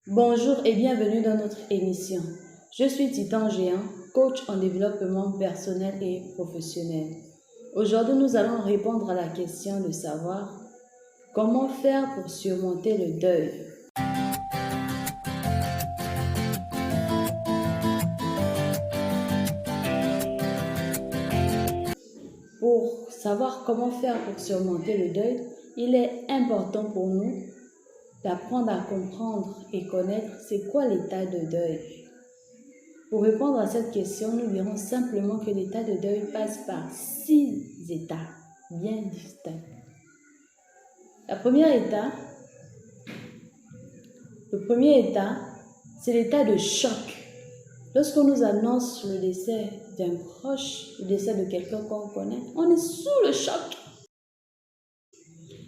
Bonjour et bienvenue dans notre émission. Je suis Titan Géant, coach en développement personnel et professionnel. Aujourd'hui, nous allons répondre à la question de savoir comment faire pour surmonter le deuil. Pour savoir comment faire pour surmonter le deuil, il est important pour nous d'apprendre à comprendre et connaître c'est quoi l'état de deuil. Pour répondre à cette question, nous dirons simplement que l'état de deuil passe par 6 états bien distincts. Le premier état, c'est l'état de choc. Lorsqu'on nous annonce le décès d'un proche, le décès de quelqu'un qu'on connaît, on est sous le choc.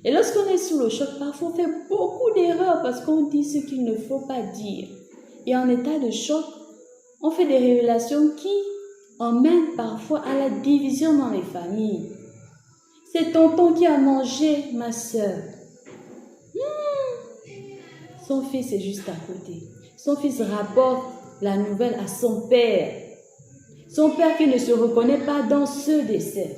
Et lorsqu'on est sous le choc, parfois on fait beaucoup d'erreurs parce qu'on dit ce qu'il ne faut pas dire. Et en état de choc, on fait des révélations qui emmènent parfois à la division dans les familles. C'est tonton qui a mangé ma soeur. Son fils est juste à côté. Son fils rapporte la nouvelle à son père. Son père qui ne se reconnaît pas dans ce décès.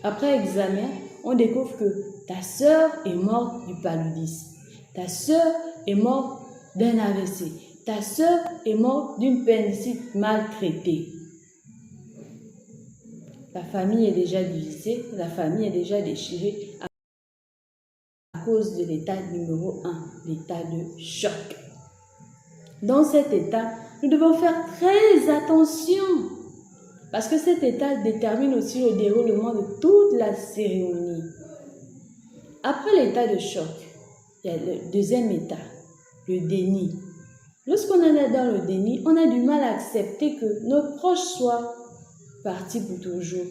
Après examen, on découvre que ta soeur est morte du paludisme. Ta soeur est morte d'un AVC. Ta soeur est morte d'une appendicite mal traitée. La famille est déjà divisée, la famille est déjà déchirée à cause de l'état numéro 1, l'état de choc. Dans cet état, nous devons faire très attention parce que cet état détermine aussi le déroulement de toute la cérémonie. Après l'état de choc, il y a le deuxième état, le déni. Lorsqu'on est dans le déni, on a du mal à accepter que nos proches soient partis pour toujours.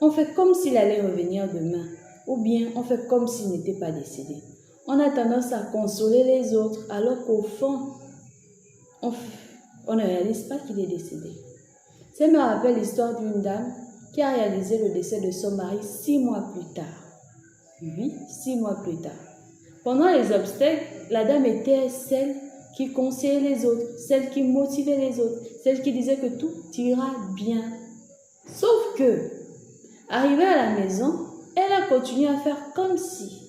On fait comme s'il allait revenir demain, ou bien on fait comme s'il n'était pas décédé. On a tendance à consoler les autres, alors qu'au fond, on ne réalise pas qu'il est décédé. Ça me rappelle l'histoire d'une dame qui a réalisé le décès de son mari 6 mois plus tard. Oui, 6 mois plus tard. Pendant les obsèques, la dame était celle qui conseillait les autres, celle qui motivait les autres, celle qui disait que tout ira bien. Sauf que, arrivée à la maison, elle a continué à faire comme si.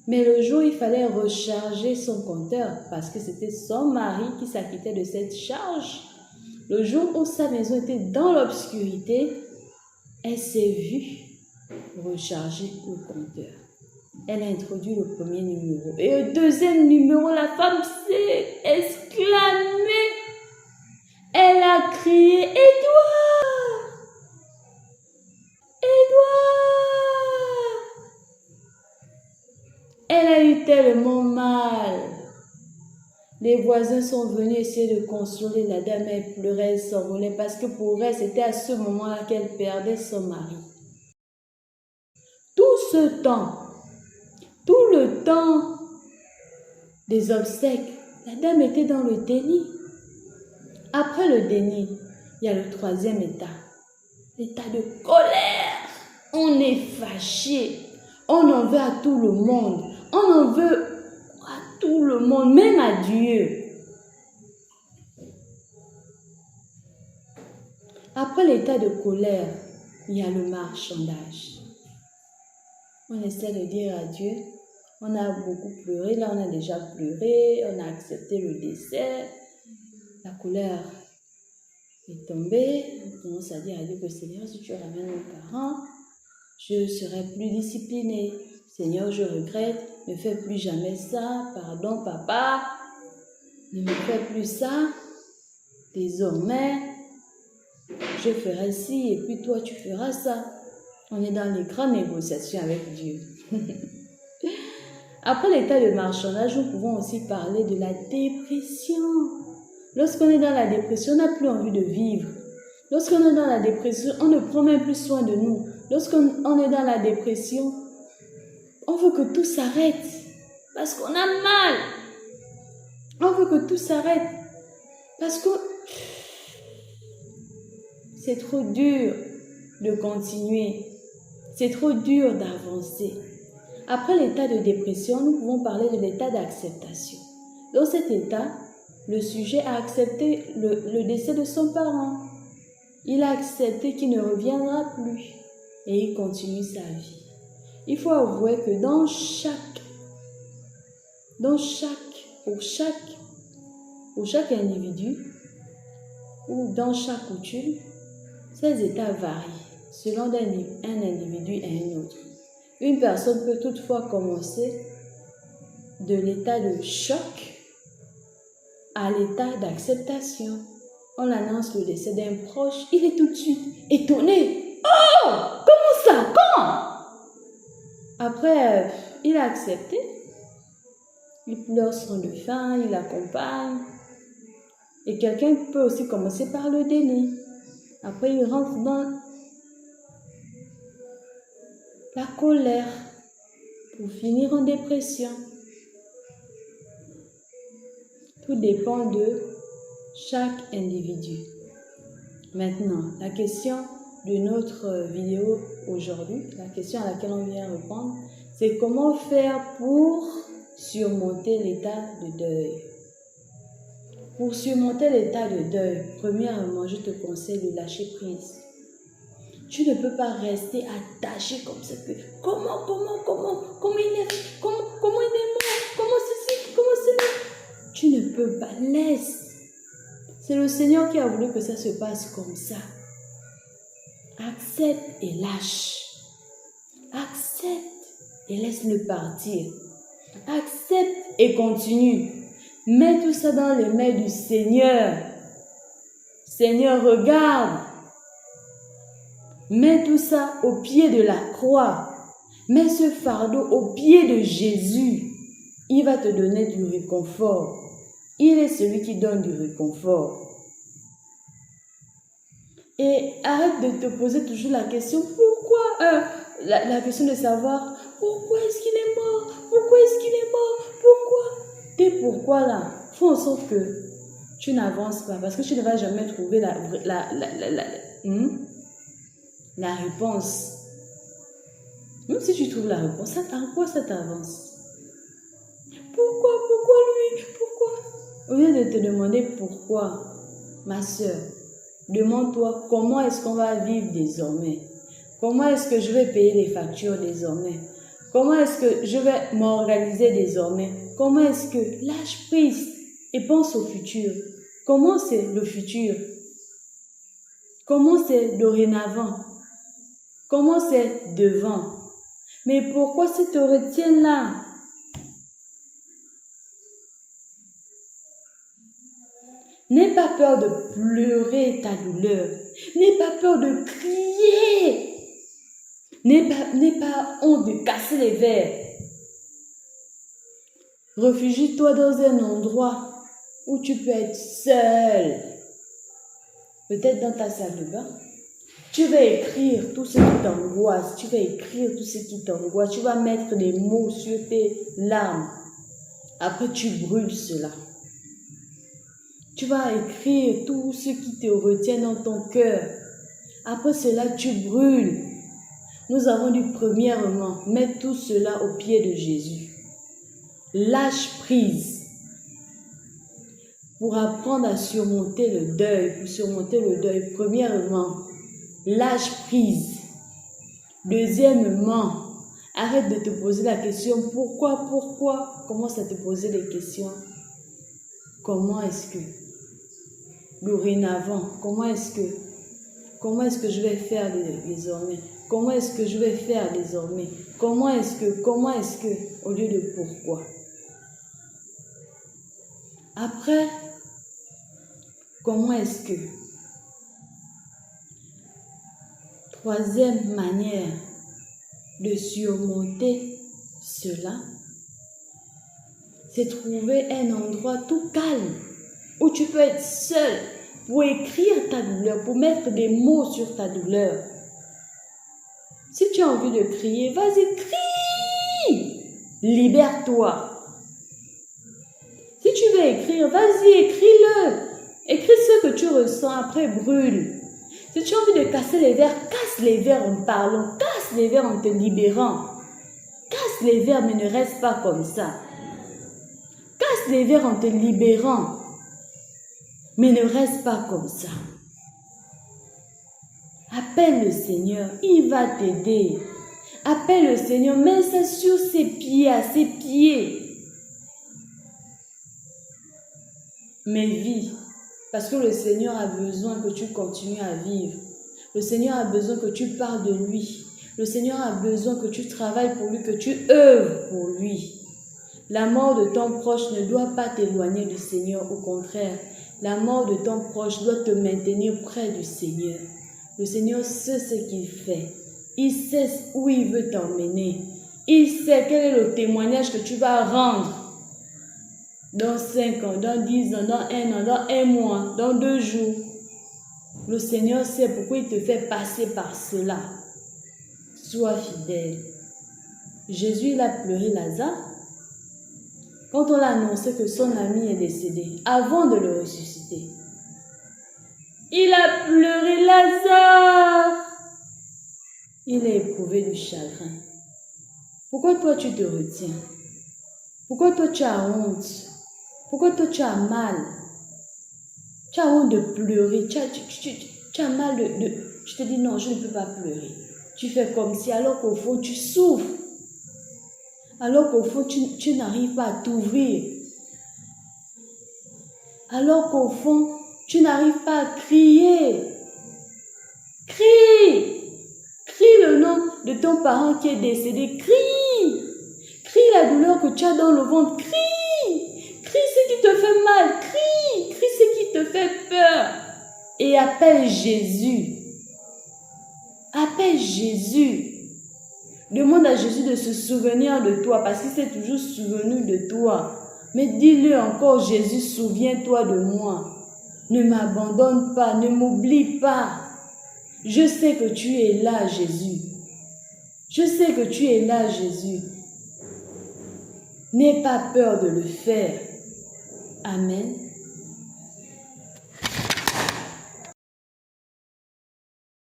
Mais le jour où il fallait recharger son compteur, parce que c'était son mari qui s'acquittait de cette charge, le jour où sa maison était dans l'obscurité, elle s'est vue recharger le compteur. Elle a introduit le premier numéro. Et au deuxième numéro, la femme s'est exclamée. Elle a crié « Édouard! Édouard !» Elle a eu tellement mal. Les voisins sont venus essayer de consoler la dame. Elle pleurait, elle s'envolait parce que pour elle, c'était à ce moment-là qu'elle perdait son mari. Tout ce temps, tout le temps des obsèques, la dame était dans le déni. Après le déni, il y a le troisième état, l'état de colère. On est fâché, on en veut à tout le monde, on en veut à tout le monde, même à Dieu. Après l'état de colère, il y a le marchandage. On essaie de dire à Dieu, on a beaucoup pleuré, là on a déjà pleuré, on a accepté le décès, la colère est tombée, on commence à dire à Dieu que Seigneur, si tu ramènes mes parents, je serai plus disciplinée. Seigneur, je regrette, ne fais plus jamais ça, pardon papa, ne me fais plus ça, désormais, je ferai ci et puis toi tu feras ça. On est dans les grandes négociations avec Dieu. Après l'état de marchandage, nous pouvons aussi parler de la dépression. Lorsqu'on est dans la dépression, on n'a plus envie de vivre. Lorsqu'on est dans la dépression, on ne prend même plus soin de nous. Lorsqu'on est dans la dépression, on veut que tout s'arrête parce qu'on a mal. On veut que tout s'arrête parce que c'est trop dur de continuer. C'est trop dur d'avancer. Après l'état de dépression, nous pouvons parler de l'état d'acceptation. Dans cet état, le sujet a accepté le décès de son parent. Il a accepté qu'il ne reviendra plus et il continue sa vie. Il faut avouer que pour chaque individu ou dans chaque coutume, ces états varient selon un individu et un autre. Une personne peut toutefois commencer de l'état de choc à l'état d'acceptation. On annonce le décès d'un proche, il est tout de suite étonné. Oh, comment ça? Quand? Après, il a accepté. Il pleure son défunt, il l'accompagne. Et quelqu'un peut aussi commencer par le déni. Après, il rentre dans la colère pour finir en dépression. Tout dépend de chaque individu. Maintenant, la question de notre vidéo aujourd'hui, la question à laquelle on vient répondre, c'est comment faire pour surmonter l'état de deuil. Pour surmonter l'état de deuil, premièrement, je te conseille de lâcher prise. Tu ne peux pas rester attaché comme ça. Comment il est mort, comment ceci, comment cela. Tu ne peux pas, laisse. C'est le Seigneur qui a voulu que ça se passe comme ça. Accepte et lâche. Accepte et laisse-le partir. Accepte et continue. Mets tout ça dans les mains du Seigneur. Seigneur, regarde. Mets tout ça au pied de la croix. Mets ce fardeau au pied de Jésus. Il va te donner du réconfort. Il est celui qui donne du réconfort. Et arrête de te poser toujours la question, pourquoi la question de savoir, pourquoi est-ce qu'il est mort? Pourquoi est-ce qu'il est mort? Pourquoi? Tes pourquoi là, fais en sorte que tu n'avances pas, parce que tu ne vas jamais trouver la réponse. Même si tu trouves la réponse, à quoi ça t'avance? Pourquoi lui? Pourquoi? Au lieu de te demander pourquoi, ma soeur, demande-toi comment est-ce qu'on va vivre désormais? Comment est-ce que je vais payer les factures désormais? Comment est-ce que je vais m'organiser désormais? Comment est-ce que lâche prise et pense au futur? Comment c'est le futur? Comment c'est dorénavant? Comment c'est devant? Mais pourquoi ça te retient là? N'aie pas peur de pleurer ta douleur. N'aie pas peur de crier. N'aie pas honte de casser les verres. Réfugie-toi dans un endroit où tu peux être seul. Peut-être dans ta salle de bain. Tu vas écrire tout ce qui t'angoisse. Tu vas écrire tout ce qui t'angoisse. Tu vas mettre des mots sur tes larmes. Après, tu brûles cela. Tu vas écrire tout ce qui te retient dans ton cœur. Après cela, tu brûles. Nous avons dit premièrement, mettre tout cela au pied de Jésus. Lâche prise. Pour apprendre à surmonter le deuil, premièrement, lâche prise. Deuxièmement, arrête de te poser la question pourquoi? Commence à te poser des questions. Comment est-ce que dorénavant, comment est-ce que je vais faire désormais? Comment est-ce que je vais faire désormais? Comment est-ce que, au lieu de pourquoi? Après, comment est-ce que? Troisième manière de surmonter cela, c'est trouver un endroit tout calme où tu peux être seul pour écrire ta douleur, pour mettre des mots sur ta douleur. Si tu as envie de crier, vas-y, crie! Libère-toi. Si tu veux écrire, vas-y, écris-le. Écris ce que tu ressens, après brûle. Si tu as envie de casser les verres, casse les verres en parlant, casse les verres en te libérant. Casse les verres, mais ne reste pas comme ça. sévère en te libérant. Mais ne reste pas comme ça. Appelle le Seigneur, il va t'aider. Appelle le Seigneur, mets ça sur ses pieds, à ses pieds. Mais vis, parce que le Seigneur a besoin que tu continues à vivre. Le Seigneur a besoin que tu parles de lui. Le Seigneur a besoin que tu travailles pour lui, que tu œuvres pour lui. La mort de ton proche ne doit pas t'éloigner du Seigneur, au contraire. La mort de ton proche doit te maintenir près du Seigneur. Le Seigneur sait ce qu'il fait. Il sait où il veut t'emmener. Il sait quel est le témoignage que tu vas rendre. Dans 5 ans, dans 10 ans, dans 1 an, dans 1 mois, dans 2 jours. Le Seigneur sait pourquoi il te fait passer par cela. Sois fidèle. Jésus, il a pleuré Lazare. Quand on l'a annoncé que son ami est décédé, avant de le ressusciter, il a pleuré Lazare. Il a éprouvé du chagrin. Pourquoi toi tu te retiens? Pourquoi toi tu as honte? Pourquoi toi tu as mal? Tu as honte de pleurer. Tu as mal de... Tu te dis non, je ne peux pas pleurer. Tu fais comme si, alors qu'au fond tu souffres. Alors qu'au fond tu n'arrives pas à t'ouvrir. Alors qu'au fond tu n'arrives pas à crier. Crie! Crie le nom de ton parent qui est décédé. Crie! Crie la douleur que tu as dans le ventre. Crie! Crie ce qui te fait mal. Crie! Crie ce qui te fait peur. Et appelle Jésus. Appelle Jésus. Demande à Jésus de se souvenir de toi parce qu'il s'est toujours souvenu de toi. Mais dis-le encore, Jésus, souviens-toi de moi. Ne m'abandonne pas, ne m'oublie pas. Je sais que tu es là, Jésus. Je sais que tu es là, Jésus. N'aie pas peur de le faire. Amen.